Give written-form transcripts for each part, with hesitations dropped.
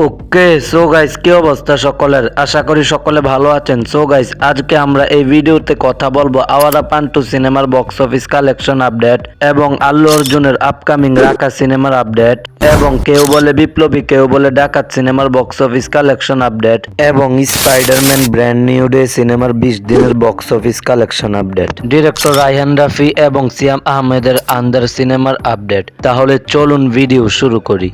Okay so guys, কি অবস্থা সকলের? আশা করি সকলে ভালো আছেন। সো গাইস, আজকে আমরা এই ভিডিওতে কথা বলবো আওয়ারা পান্টু সিনেমার বক্স অফিস কালেকশন আপডেট এবং আল্লু অর্জুনের আপকামিং রাকা সিনেমার আপডেট এবং কেউ বলে বিপ্লবী কেউ বলে ডাকাত সিনেমার বক্স অফিস কালেকশন আপডেট এবং স্পাইডারম্যান ব্র্যান্ড নিউ ডে সিনেমার 20 দিনের box office collection update, director Raihan Rafi এবং সিয়াম আহমেদের আন্দার সিনেমার আপডেট। তাহলে চলুন ভিডিও শুরু করি।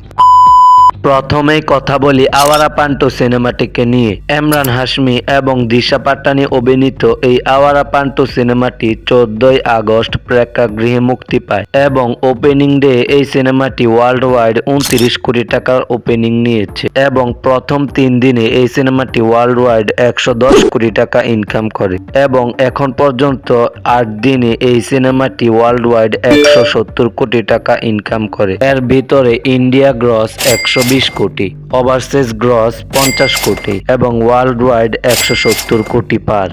প্রথমেই কথা বলি আওয়ারা পান্টু সিনেমাটিকে নিয়ে। ইমরান হাশমি এবং দিশা পাটানি অভিনীত এই আওয়ারা পান্টু সিনেমাটি 14 আগস্ট প্রেক্ষাগৃহে মুক্তি পায় এবং ওপেনিং ডে এই সিনেমাটি ওয়ার্ল্ড ওয়াইড 29 কোটি টাকার ওপেনিং নিয়েছে এবং প্রথম 3 দিনে এই সিনেমাটি ওয়ার্ল্ড ওয়াইড 110 কোটি টাকা ইনকাম করে এবং এখন পর্যন্ত 8 দিনে এই সিনেমাটি ওয়ার্ল্ড ওয়াইড 170 কোটি টাকা ইনকাম করে। এর ভিতরে ইন্ডিয়া গ্রস 120 কোটি, ওভারসিজ গ্রস 50 কোটি এবং ওয়ার্ল্ড ওয়াইড 170 কোটি পার।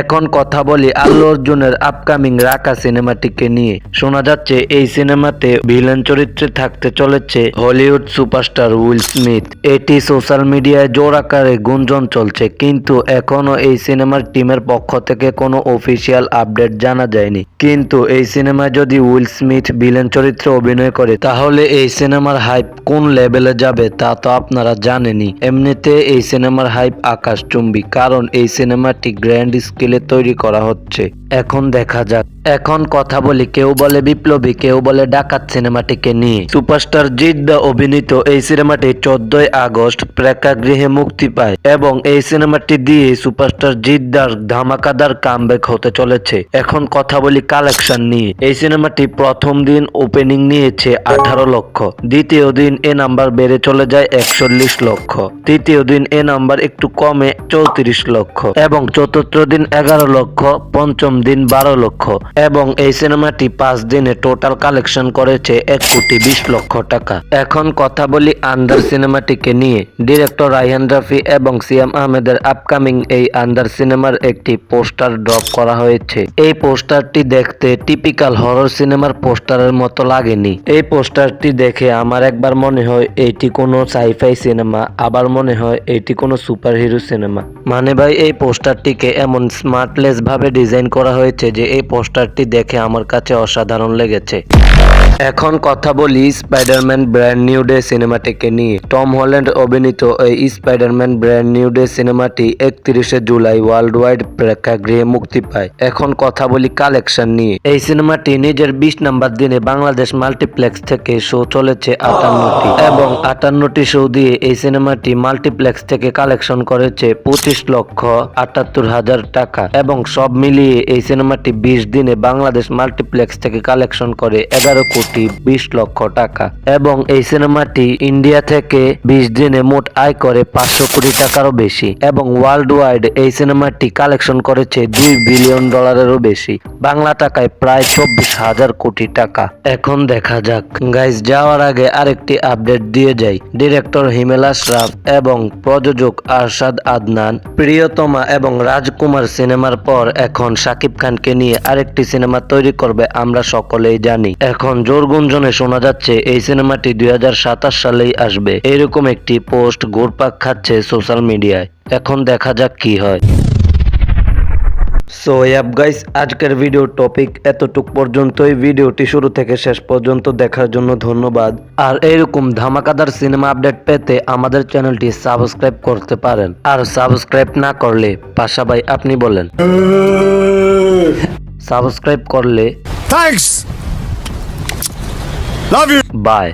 এখন কথা বলি আল্লু অর্জুনের আপকামিং রাকা সিনেমাটিকে নিয়ে। শোনা যাচ্ছে এই সিনেমাতে ভিলেন চরিত্রে থাকতে চলেছে হলিউড সুপারস্টার উইল স্মিথ। এটি সোশ্যাল মিডিয়ায় জোর আকারে গুঞ্জন চলছে, কিন্তু এখনো এই সিনেমার টিমের পক্ষ থেকে কোনো অফিসিয়াল আপডেট জানা যায়নি। কিন্তু এই সিনেমায় যদি উইল স্মিথ ভিলেন চরিত্রে অভিনয় করে তাহলে এই সিনেমার হাইপ কোন লেভেলে যাবে তা তো আপনারা জানেনই। এমনিতে এই সিনেমার হাইপ আকাশচুম্বী, কারণ এই সিনেমাটি গ্র্যান্ড স্কেলে তৈরি করা হচ্ছে। এখন দেখা যাক। এখন কথা বলি কেউ বলে বিপ্লবী কেউ বলে ডাকাত সিনেমাটিকে নিয়ে। সুপারস্টার জিৎ দা অভিনীত এই সিনেমাটি 14 আগস্ট প্রেক্ষাগৃহে মুক্তি পায় এবং এই সিনেমাটি দিয়ে সুপারস্টার জিৎ দার ধামাকাদার কামব্যাক হতে চলেছে। এখন কথা বলি কালেকশন নিয়ে। এই সিনেমাটি প্রথম দিন ওপেনিং নিয়েছে 18 লক্ষ, দ্বিতীয় দিন এ নাম্বার বেড়ে চলে যায় 41 লক্ষ, তৃতীয় দিন এ নাম্বার একটু কমে 34 লক্ষ এবং চতুর্থ দিন 11 লক্ষ, পঞ্চম দিন 12 লক্ষ এবং এই সিনেমাটি 5 দিনে টোটাল কালেকশন করেছে 1 কোটি 20 লক্ষ টাকা। এখন কথা বলি আন্দার সিনেমাটিকে নিয়ে। ডিরেক্টর রায়হান রাফি এবং সিয়াম আহমেদের আপকামিং এই আন্দার সিনেমার একটি পোস্টার ড্রপ করা হয়েছে। এই পোস্টারটি দেখতে টিপিক্যাল হরর সিনেমার পোস্টারের মতো লাগেনি। এই পোস্টারটি দেখে আমার একবার মনে হয় এটি কোনো সাইফাই সিনেমা, আবার মনে হয় এটি কোনো সুপার হিরো সিনেমা। মানে ভাই, এই পোস্টারটিকে এমন স্মার্টলেস ভাবে ডিজাইন করা হয়েছে যে এই পোস্টারটি দেখে আমার কাছে অসাধারণ লেগেছে। এখন কথা বলি স্পাইডারম্যান ব্র্যান্ড নিউ ডে সিনেমাটিকে নিয়ে। টম হল্যান্ড অভিনীত এই স্পাইডারম্যান ব্র্যান্ড নিউ ডে সিনেমাটি 31 জুলাই ওয়ার্ল্ড ওয়াইড প্রেক্ষাগৃহে মুক্তি পায়। এখন কথা বলি কালেকশন নিয়ে। এই সিনেমাটি নিজের 20 নম্বর দিনে বাংলাদেশ মাল্টিপ্লেক্স থেকে শো চলেছে 58টি এবং 58টি শো দিয়ে এই সিনেমাটি মাল্টিপ্লেক্স থেকে কালেকশন করেছে 25 লক্ষ 78 হাজার টাকা এবং সব মিলিয়ে এই সিনেমাটি 20 দিনে বাংলাদেশ মাল্টিপ্লেক্স থেকে কালেকশন করে 11 কোটি 20 লক্ষ টাকা এবং এই সিনেমাটি ইন্ডিয়া থেকে 20 দিনে মোট আয় করে 500 কোটি টাকারও বেশি এবং ওয়ার্ল্ড ওয়াইড এই সিনেমাটি কালেকশন করেছে $2 বিলিয়ন বেশি, বাংলা টাকায় প্রায় 24,000 কোটি টাকা। এখন দেখা যাক। গাইস, যাওয়ার আগে আরেকটি আপডেট দিয়ে যাই। ডিরেক্টর হিমেল আশরাফ এবং প্রযোজক আরশাদ আদনান প্রিয়তমা এবং রাজকুমার সিনেমার পর এখন শাকিব খানকে নিয়ে আরেকটি সিনেমা তৈরি করবে আমরা সকলেই জানি। এখন জোর গুঞ্জনে শোনা যাচ্ছে এই সিনেমাটি 2027 সালেই আসবে, এরকম একটি পোস্ট ঘুরপাক খাচ্ছে সোশ্যাল মিডিয়ায়। এখন দেখা যাক কি হয়। সো গাইস, আজকের ভিডিও টপিক এতটুক পর্যন্তই। ভিডিওটি শুরু থেকে শেষ পর্যন্ত দেখার জন্য ধন্যবাদ। আর এরকম ধামাকাদার সিনেমা আপডেট পেতে আমাদের চ্যানেলটি সাবস্ক্রাইব করতে পারেন। আর সাবস্ক্রাইব না করলে পাশা ভাই আপনি বলেন। সাবস্ক্রাইব করলে থ্যাঙ্কস, লাভ ইউ, বাই।